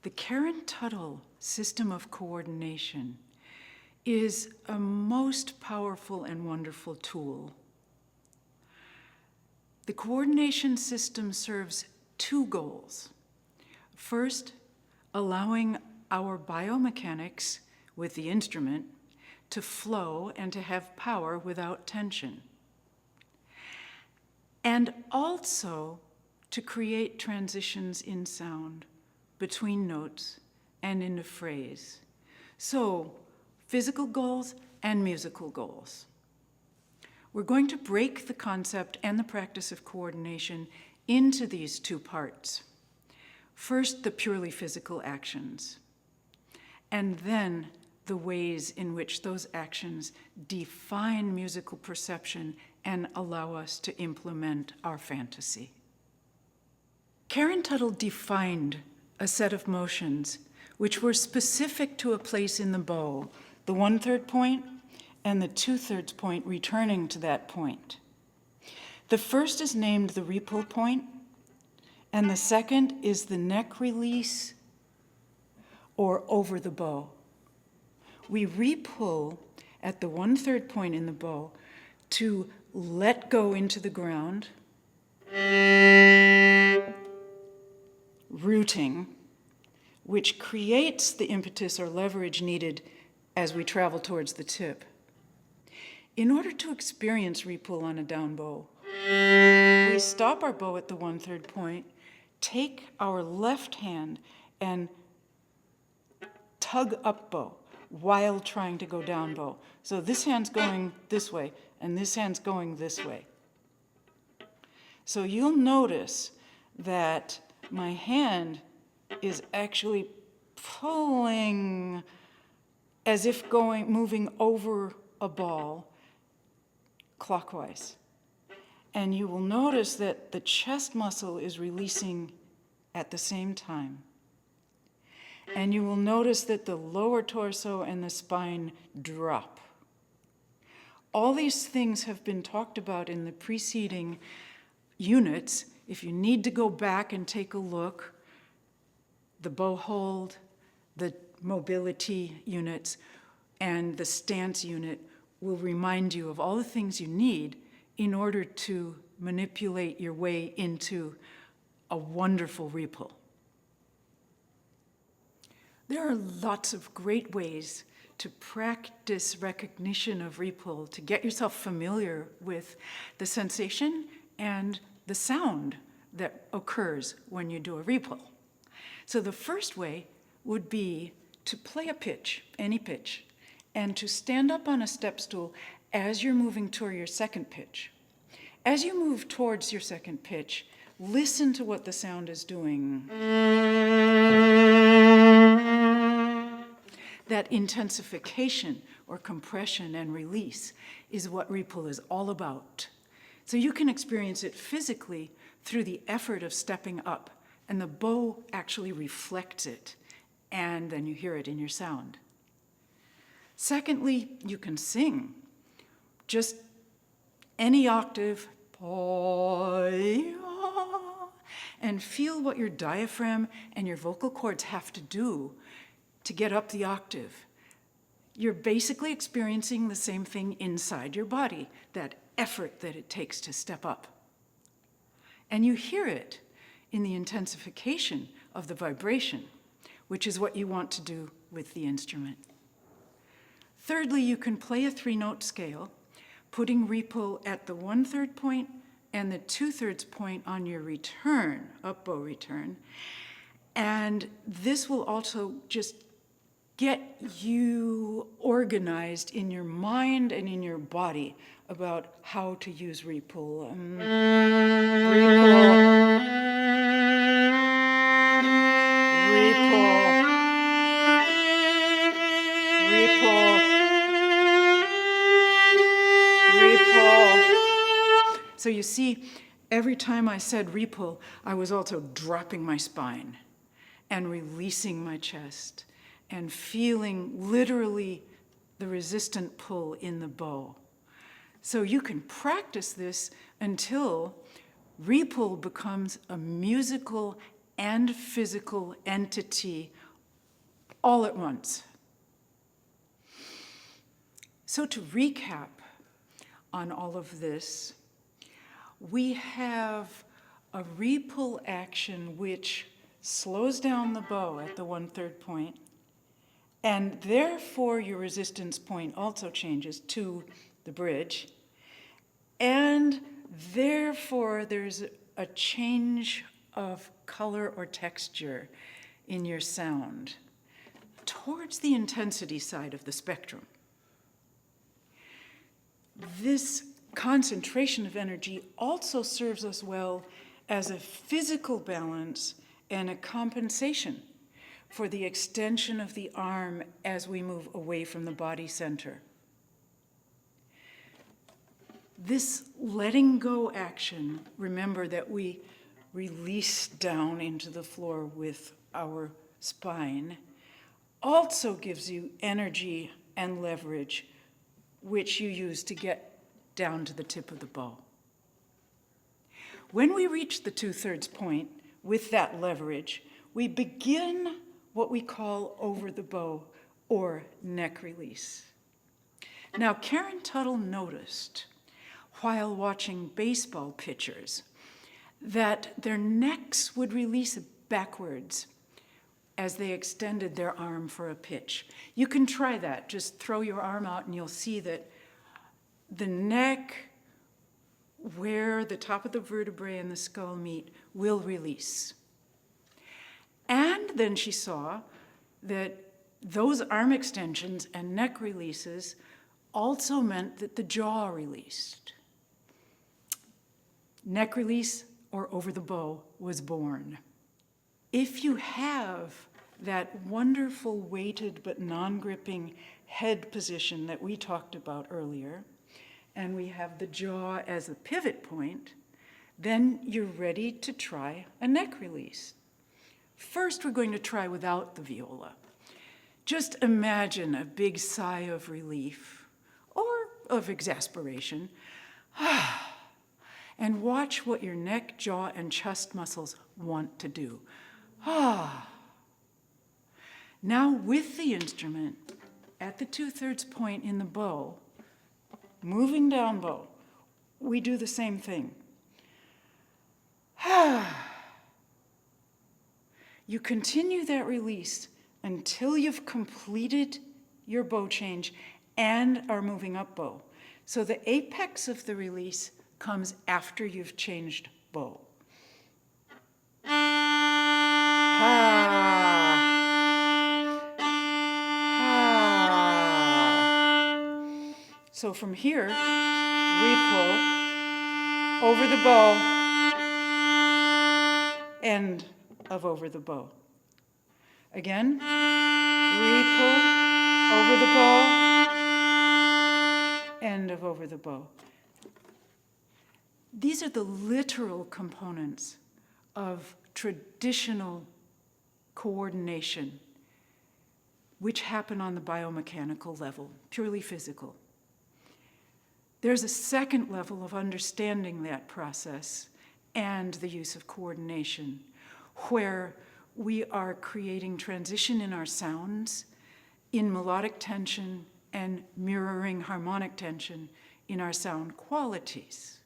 The Karen Tuttle system of coordination is a most powerful and wonderful tool. The coordination system serves two goals. First, allowing our biomechanics with the instrument to flow and to have power without tension. And also to create transitions in sound between notes and in a phrase. So, physical goals and musical goals. We're going to break the concept and the practice of coordination into these two parts. First, the purely physical actions, and then the ways in which those actions define musical perception and allow us to implement our fantasy. Karen Tuttle defined a set of motions which were specific to a place in the bow, the 1/3 point and the 2/3 point returning to that point. The first is named the repull point, and the second is the neck release or over the bow. We repull at the 1/3 point in the bow to let go into the ground, rooting, which creates the impetus or leverage needed as we travel towards the tip. In order to experience repull on a down bow, we stop our bow at the 1/3 point, take our left hand and tug up bow while trying to go down bow. So this hand's going this way and this hand's going this way. So you'll notice that my hand is actually pulling as if moving over a ball clockwise. And you will notice that the chest muscle is releasing at the same time. And you will notice that the lower torso and the spine drop. All these things have been talked about in the preceding units. If you need to go back and take a look, the bow hold, the mobility units, and the stance unit will remind you of all the things you need in order to manipulate your way into a wonderful repull. There are lots of great ways to practice recognition of repull, to get yourself familiar with the sensation and the sound that occurs when you do a repull. So the first way would be to play a pitch, any pitch, and to stand up on a step stool as you're moving toward your second pitch. As you move towards your second pitch, listen to what the sound is doing. That intensification or compression and release is what repull is all about. So you can experience it physically through the effort of stepping up, and the bow actually reflects it, and then you hear it in your sound. Secondly, you can sing just any octave, and feel what your diaphragm and your vocal cords have to do to get up the octave. You're basically experiencing the same thing inside your body, that effort that it takes to step up. And you hear it in the intensification of the vibration, which is what you want to do with the instrument. Thirdly, you can play a 3-note scale, putting repull at the 1/3 point and the 2/3 point on your return, up bow return. And this will also just get you organized in your mind and in your body about how to use repull. So you see, every time I said repull, I was also dropping my spine and releasing my chest and feeling literally the resistant pull in the bow. So you can practice this until repull becomes a musical and physical entity all at once. So to recap on all of this, we have a repull action which slows down the bow at the 1/3 point, and therefore your resistance point also changes to the bridge, and therefore there's a change of color or texture in your sound towards the intensity side of the spectrum. This concentration of energy also serves us well as a physical balance and a compensation for the extension of the arm as we move away from the body center. This letting go action, remember that we release down into the floor with our spine, also gives you energy and leverage, which you use to get down to the tip of the bow. When we reach the 2/3 point with that leverage, we begin what we call over the bow or neck release. Now, Karen Tuttle noticed while watching baseball pitchers that their necks would release backwards as they extended their arm for a pitch. You can try that. Just throw your arm out and you'll see that the neck, where the top of the vertebrae and the skull meet, will release. And then she saw that those arm extensions and neck releases also meant that the jaw released. Neck release, or over the bow, was born. If you have that wonderful weighted but non-gripping head position that we talked about earlier, and we have the jaw as a pivot point, then you're ready to try a neck release. First, we're going to try without the viola. Just imagine a big sigh of relief or of exasperation, and watch what your neck, jaw, and chest muscles want to do. Now with the instrument at the 2/3 point in the bow, moving down bow, we do the same thing. You continue that release until you've completed your bow change and are moving up bow. So the apex of the release comes after you've changed bow. So from here, repull over the bow, end of over the bow. Again, repull over the bow, end of over the bow. These are the literal components of traditional coordination, which happen on the biomechanical level, purely physical. There's a second level of understanding that process and the use of coordination, where we are creating transition in our sounds, in melodic tension, and mirroring harmonic tension in our sound qualities.